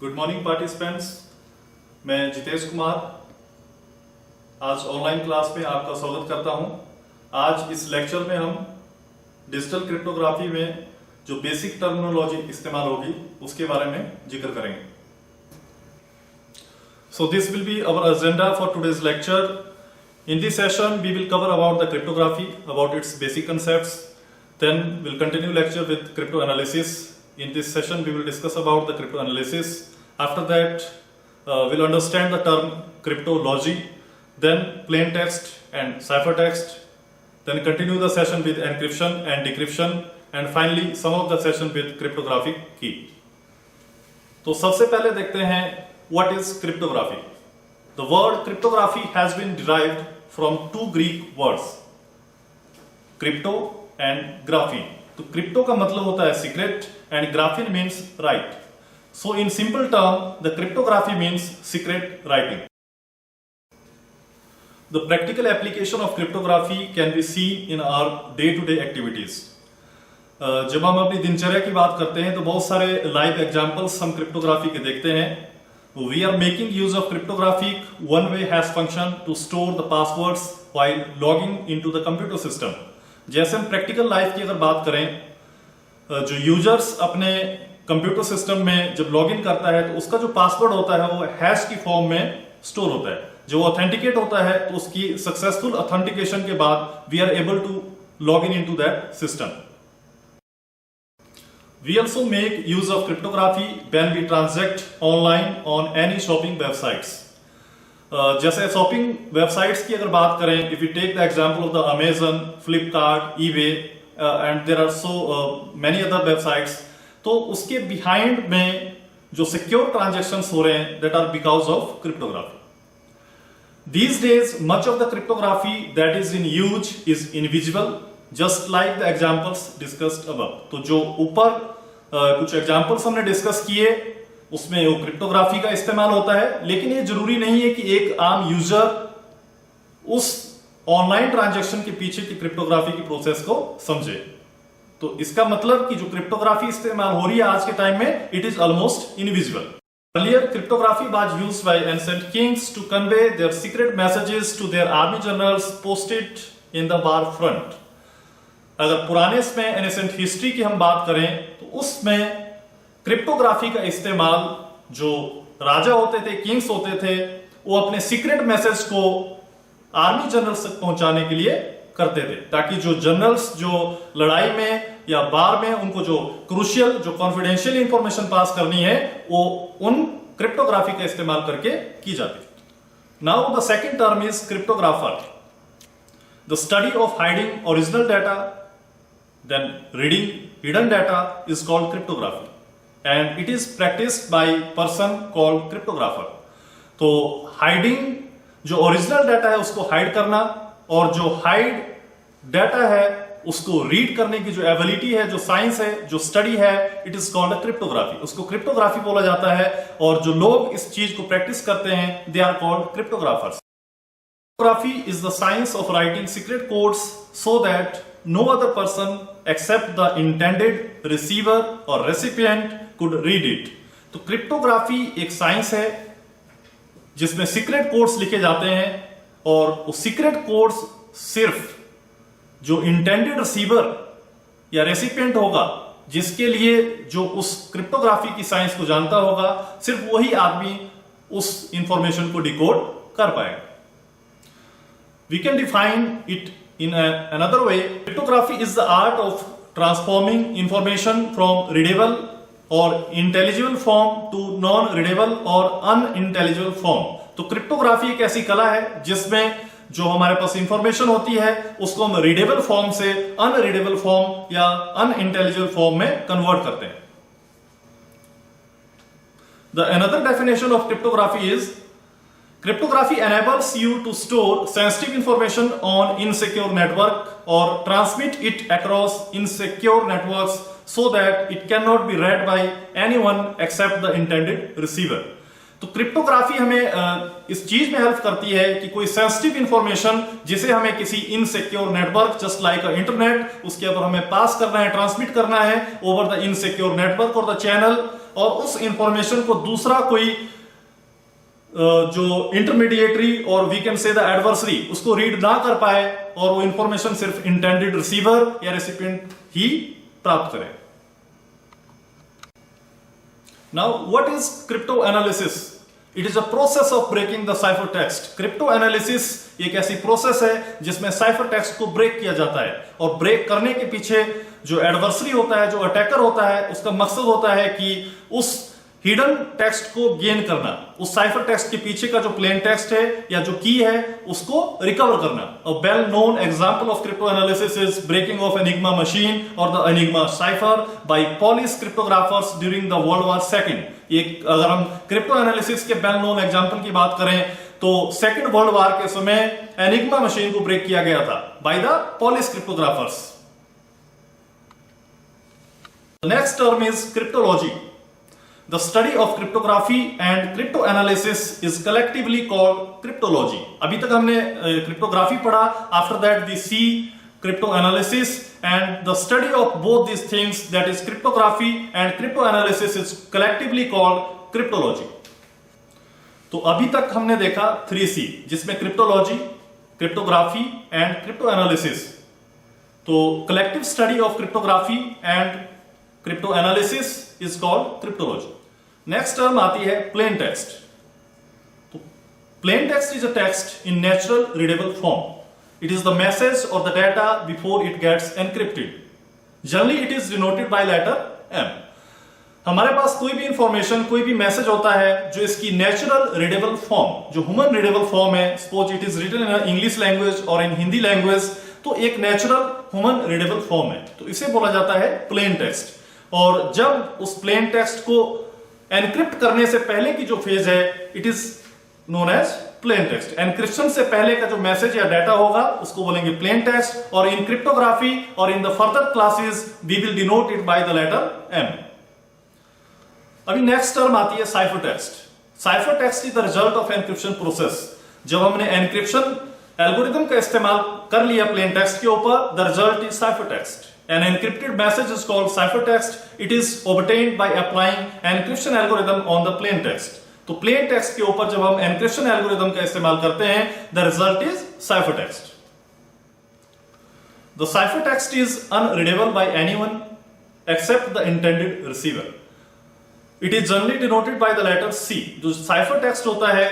Good morning participants, मैं जितेश कुमार आज online class में आपका स्वागत करता हूं। आज इस लेक्चर में हम डिजिटल क्रिप्टोग्राफी में जो बेसिक टर्मिनोलॉजी इस्तेमाल होगी उसके बारे में जिक्र करेंगे। So this will be our agenda for today's lecture. In this session, we will cover about the cryptography, about its basic concepts. Then we'll continue lecture with crypto analysis. In this session, we will discuss about the crypto analysis. After that, we'll understand the term cryptology, then plain text and ciphertext. Then continue the session with encryption and decryption, and finally some of the session with cryptographic key. तो सबसे पहले देखते हैं what is cryptography. The word cryptography has been derived from two Greek words, crypto and graphene. तो crypto का मतलब होता है secret and graphene means write. So in simple term, the cryptography means secret writing. The practical application of cryptography can be seen in our day-to-day activities. जब हम अपनी दिनचर्या की बात करते हैं तो बहुत सारे लाइव एग्जांपल्स हम क्रिप्टोग्राफी के देखते हैं। We are making use of cryptographic one-way hash function to store the passwords while logging into the computer system. जैसे हम प्रैक्टिकल लाइफ की अगर बात करें, जो यूजर्स अपने कंप्यूटर सिस्टम में जब लॉगिन करता है तो उसका जो पासवर्ड होता है वो हैश की फॉर्म में स्टोर होता है। जो ऑथेंटिकेट होता है तो उसकी सक्सेसफुल ऑथेंटिकेशन के बाद we are able to log in into that system. We also make use of cryptography when we transact online on any shopping websites. जैसे शॉपिंग वेबसाइट्स की अगर बात करें, if we take the example of the Amazon, Flipkart, eBay, and there are so many other websites, तो उसके behind में जो secure transactions हो रहे हैं that are because of cryptography. These days, much of the cryptography that is in use is invisible, just like the examples discussed above. तो जो ऊपर कुछ एग्जाम्पल्स हमने डिस्कस किए उसमें वो क्रिप्टोग्राफी का इस्तेमाल होता है, लेकिन ये जरूरी नहीं है कि एक आम यूजर उस ऑनलाइन ट्रांजैक्शन के पीछे की क्रिप्टोग्राफी की प्रोसेस को समझे। तो इसका मतलब कि जो क्रिप्टोग्राफी इस्तेमाल हो रही है आज के टाइम में, it is almost invisible. Earlier, cryptography was used by ancient kings to convey their secret messages to their army generals posted in the war front. अगर पुराने इसमें एनिसेंट हिस्ट्री की हम बात करें तो उसमें क्रिप्टोग्राफी का इस्तेमाल जो राजा होते थे, किंग्स होते थे, वो अपने सीक्रेट मैसेज को आर्मी जनरल्स तक पहुंचाने के लिए करते थे, ताकि जो जनरल्स जो लड़ाई में या वार में उनको जो क्रूशियल जो कॉन्फिडेंशियल इंफॉर्मेशन पास करनी है वो उन क्रिप्टोग्राफी का इस्तेमाल करके की जाती थी। Now the second term is cryptographer, the study of hiding original data, then reading hidden data is called cryptography, and it is practiced by person called cryptographer. तो हाइडिंग जो ओरिजिनल डाटा है उसको हाइड करना, और जो hide data है उसको read करने की जो एबिलिटी है, जो साइंस है, जो स्टडी है, इट इज कॉल्ड क्रिप्टोग्राफी। उसको क्रिप्टोग्राफी बोला जाता है, और जो लोग इस चीज को प्रैक्टिस करते हैं they are called cryptographers. Cryptography is the science of writing secret codes so that no other person except the intended receiver or recipient could read it. तो क्रिप्टोग्राफी एक साइंस है जिसमें सीक्रेट कोड्स लिखे जाते हैं, और वो सीक्रेट कोड्स सिर्फ जो इंटेंडेड रिसीवर या रेसिपिएंट होगा, जिसके लिए जो उस क्रिप्टोग्राफी की साइंस को जानता होगा, सिर्फ वही आदमी उस इंफॉर्मेशन को डिकोड कर पाएगा। We can define it in another way. Cryptography is the art of transforming information from readable or intelligible form to non-readable or unintelligible form. तो क्रिप्टोग्राफी एक ऐसी कला है जिसमें जो हमारे पास इंफॉर्मेशन होती है उसको हम रीडेबल फॉर्म से अनरीडेबल फॉर्म या अनइंटेलिजिबल फॉर्म में कन्वर्ट करते हैं। The another definition of cryptography is cryptography enables you to store sensitive information on insecure network or transmit it across insecure networks so that it cannot be read by anyone except the intended receiver. तो cryptography हमें इस चीज में help करती है कि कोई sensitive information जिसे हमें किसी insecure network just like internet उसके ऊपर हमें पास करना है, ट्रांसमिट करना है ओवर द इनसिक्योर नेटवर्क और द चैनल, और उस इंफॉर्मेशन को दूसरा कोई जो इंटरमीडिएटरी और we can say the adversary उसको रीड ना कर पाए और वो इंफॉर्मेशन सिर्फ इंटेंडेड रिसीवर या रेसिपिएंट ही प्राप्त करे। Now what is crypto analysis? It is a process of breaking the cipher text. Crypto analysis एक ऐसी प्रोसेस है जिसमें साइफर टेक्स्ट को ब्रेक किया जाता है, और ब्रेक करने के पीछे जो एडवर्सरी होता है, जो अटैकर होता है, उसका मकसद होता है कि उस हिडन टेक्स्ट को गेन करना, उस साइफर टेक्स्ट के पीछे का जो प्लेन टेक्स्ट है या जो की है उसको रिकवर करना। A well known example of crypto analysis is breaking of Enigma machine और the Enigma cipher by Polish cryptographers during the world war second. एक अगर हम क्रिप्टो एनालिसिस के वेल नोन एग्जांपल की बात करें तो सेकंड वर्ल्ड वॉर के समय एनिग्मा मशीन को ब्रेक किया गया था by the Polish cryptographers. Next term is cryptology. The study of cryptography and crypto analysis is collectively called cryptology. अभी तक हमने क्रिप्टोग्राफी पढ़ा, after that we see crypto analysis, and the study of both these things, that is cryptography and crypto analysis, is collectively called cryptology. तो अभी तक हमने देखा 3C, जिसमें cryptology, cryptography and crypto analysis. तो collective study of cryptography and crypto analysis is called cryptology. Next term आती है plain text. तो plain text is a text in natural readable form. It is the message और the data before it gets encrypted. Generally it is denoted by letter M. हमारे पास कोई भी information, कोई भी मैसेज होता है जो इसकी नेचुरल रीडेबल फॉर्म, जो ह्यूमन रीडेबल फॉर्म है, suppose it is written in English language और इन हिंदी लैंग्वेज, तो एक नेचुरल ह्यूमन रीडेबल फॉर्म है, तो इसे बोला जाता है प्लेन टेक्स्ट। और जब उस प्लेन टेक्स्ट को एनक्रिप्ट करने से पहले की जो फेज है, it is known as plain text. Encryption से पहले का जो मैसेज या डाटा होगा उसको बोलेंगे प्लेन टेक्स्ट, और इन क्रिप्टोग्राफी और in the further classes we will denote it by the letter M. अभी नेक्स्ट टर्म आती है cipher text. Cipher text is the result of encryption process. जब हमने एनक्रिप्शन एल्गोरिथम का इस्तेमाल कर लिया प्लेन टेक्स्ट के ऊपर, the result is cipher text. An encrypted message is called ciphertext. It is obtained by applying encryption algorithm on the plain text. तो plain text के ऊपर जब हम encryption algorithm का इस्तेमाल करते हैं, the result is ciphertext. The ciphertext is unreadable by anyone except the intended receiver. It is generally denoted by the letter C. जो ciphertext होता है,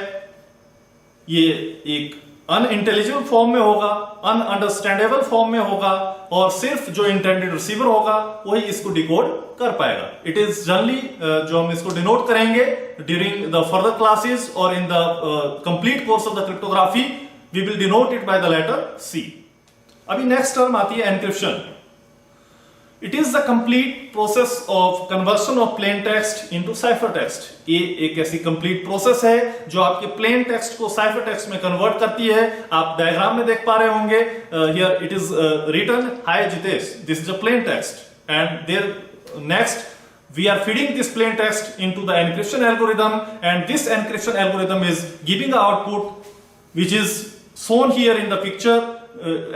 ये एक अनइंटेलिजिबल फॉर्म में होगा, अनअंडरस्टैंडेबल फॉर्म में होगा, और सिर्फ जो इंटेंडेड रिसीवर होगा वही इसको डिकोड कर पाएगा। इट इज जनरली जो हम इसको डिनोट करेंगे ड्यूरिंग द फर्दर क्लासेस और in the complete course of the cryptography, we will denote it by the letter C. अभी नेक्स्ट टर्म आती है encryption. It is the complete process of conversion of plain text into cipher text. ये एक ऐसी complete process है जो आपके plain text को साइफर टेक्स्ट में कन्वर्ट करती है। आप डायग्राम में देख पा रहे होंगे, here it is written hi Jitesh, this is a plain text, and there next we are feeding this plain text into the encryption algorithm, and this encryption algorithm is giving the output which is shown here in the picture,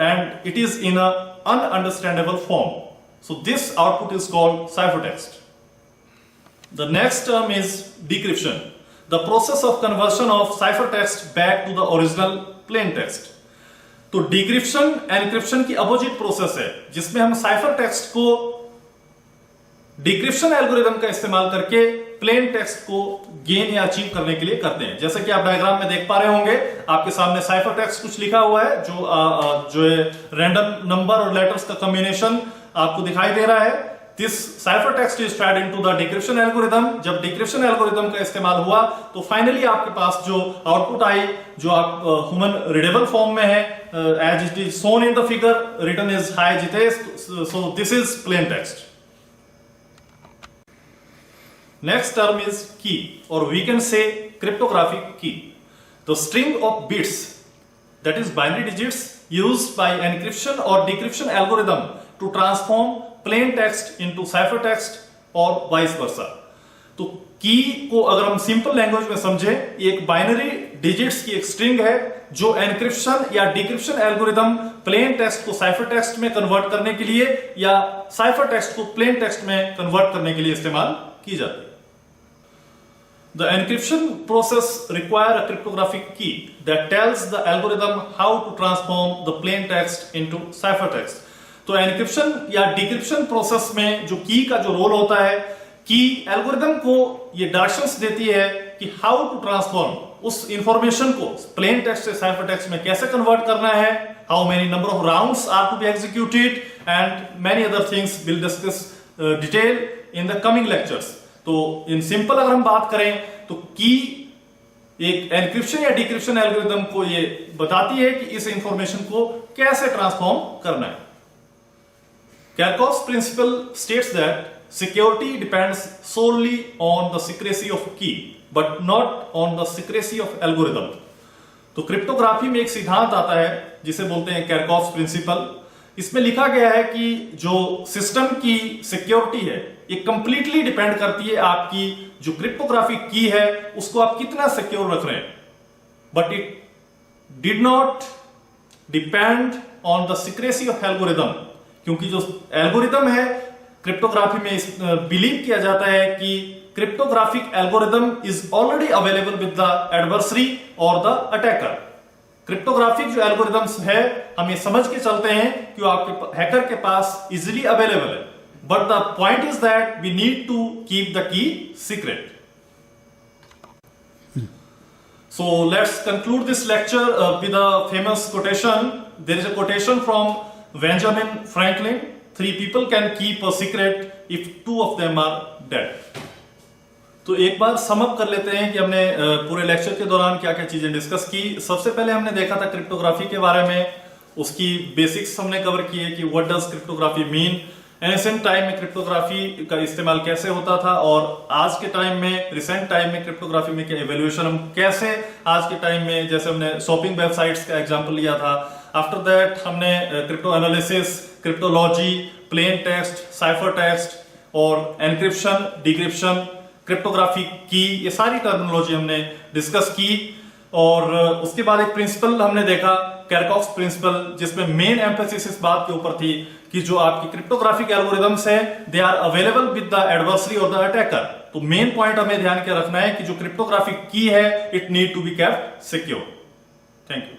and it is in a ununderstandable form. So this output is called ciphertext. The next term is decryption, the process of conversion of ciphertext back to the original plain text. तो decryption encryption की opposite process है, जिसमें हम cipher text को decryption algorithm का इस्तेमाल करके plane text को गेन या अचीव करने के लिए करते हैं। जैसे कि आप डायग्राम में देख पा रहे होंगे, आपके सामने साइफर टेक्स्ट कुछ लिखा हुआ है जो रैंडम नंबर और लेटर्स का कॉम्बिनेशन आपको दिखाई दे रहा है। This cipher text is fed into the decryption algorithm. जब डिक्रिप्शन एल्गोरिथम का इस्तेमाल हुआ तो फाइनली आपके पास जो आउटपुट आई, जो आप ह्यूमन रीडेबल फॉर्म में है, as it is shown in the figure, written is hi Jitesh, so this is plain text. Next term is key, or we can say cryptographic key. The string of bits, that is binary digits, used by encryption or decryption algorithm to transform plain text into ciphertext or vice versa. तो की को अगर हम simple language में समझें, एक binary digits की एक स्ट्रिंग है जो एनक्रिप्शन या डिक्रिप्शन एल्गोरिथम प्लेन टेक्स्ट को साइफर टेक्स्ट में कन्वर्ट करने के लिए या साइफर टेक्स्ट को प्लेन टेक्स्ट में कन्वर्ट करने के लिए इस्तेमाल की जाती है। The encryption process require a cryptographic key that tells the algorithm how to transform the plain text into ciphertext. तो एनक्रिप्शन या डिक्रिप्शन प्रोसेस में जो की का जो रोल होता है, की एल्गोरिदम को ये डायरेक्शंस देती है कि हाउ टू ट्रांसफॉर्म उस इंफॉर्मेशन को प्लेन टेक्स्ट से साइफर टेक्स्ट में कैसे कन्वर्ट करना है, how many number of rounds are to be executed and many other things will discuss detail in the coming lectures. तो इन सिंपल अगर हम बात करें तो की एक एनक्रिप्शन या डिक्रिप्शन एल्गोरिदम को ये बताती है कि इस इंफॉर्मेशन को कैसे ट्रांसफॉर्म करना है. Kerckhoffs principle states that security depends solely on the secrecy of key but not on the secrecy of algorithm. तो क्रिप्टोग्राफी में एक सिद्धांत आता है जिसे बोलते हैं Kerckhoffs प्रिंसिपल. इसमें लिखा गया है कि जो सिस्टम की सिक्योरिटी है ये कंप्लीटली डिपेंड करती है आपकी जो क्रिप्टोग्राफिक की है उसको आप कितना सिक्योर रख रहे हैं, but it did not depend on the secrecy of algorithm. क्योंकि जो एल्गोरिदम है क्रिप्टोग्राफी में बिलीव किया जाता है कि cryptographic algorithm is already available with the adversary और द अटैकर. क्रिप्टोग्राफिक जो एल्गोरिदम्स है हम ये समझ के चलते हैं कि वो आपके हैकर के पास इजीली अवेलेबल है, but the point is that we need to keep the key secret. So let's conclude this lecture with a famous quotation. There is a quotation from Benjamin Franklin. 3 people can keep a secret if 2 of them are dead. तो एक बार sum up कर लेते हैं कि हमने पूरे lecture के दौरान क्या क्या चीजें डिस्कस की. सबसे पहले हमने देखा था क्रिप्टोग्राफी के बारे में, उसकी बेसिक्स हमने कवर की है कि what does cryptography mean, ancient time में क्रिप्टोग्राफी का इस्तेमाल कैसे होता था और आज के टाइम में रिसेंट टाइम में क्रिप्टोग्राफी में क्या इवोल्यूशन हम कैसे आज के टाइम में, जैसे हमने शॉपिंग वेबसाइट्स का एग्जांपल लिया था. आफ्टर दैट हमने crypto analysis, cryptology, plain text, cipher text और एनक्रिप्शन, डिक्रिप्शन, क्रिप्टोग्राफी की, ये सारी टर्मिनोलॉजी हमने डिस्कस की. और उसके बाद एक प्रिंसिपल हमने देखा कैरकॉफ्स प्रिंसिपल, जिसमें मेन एम्फेसिस इस बात के ऊपर थी कि जो आपकी क्रिप्टोग्राफिक एल्गोरिदम्स हैं they are available with the adversary और द अटैकर. तो मेन पॉइंट हमें ध्यान के रखना है कि जो क्रिप्टोग्राफिक की है it need to be kept secure. Thank you.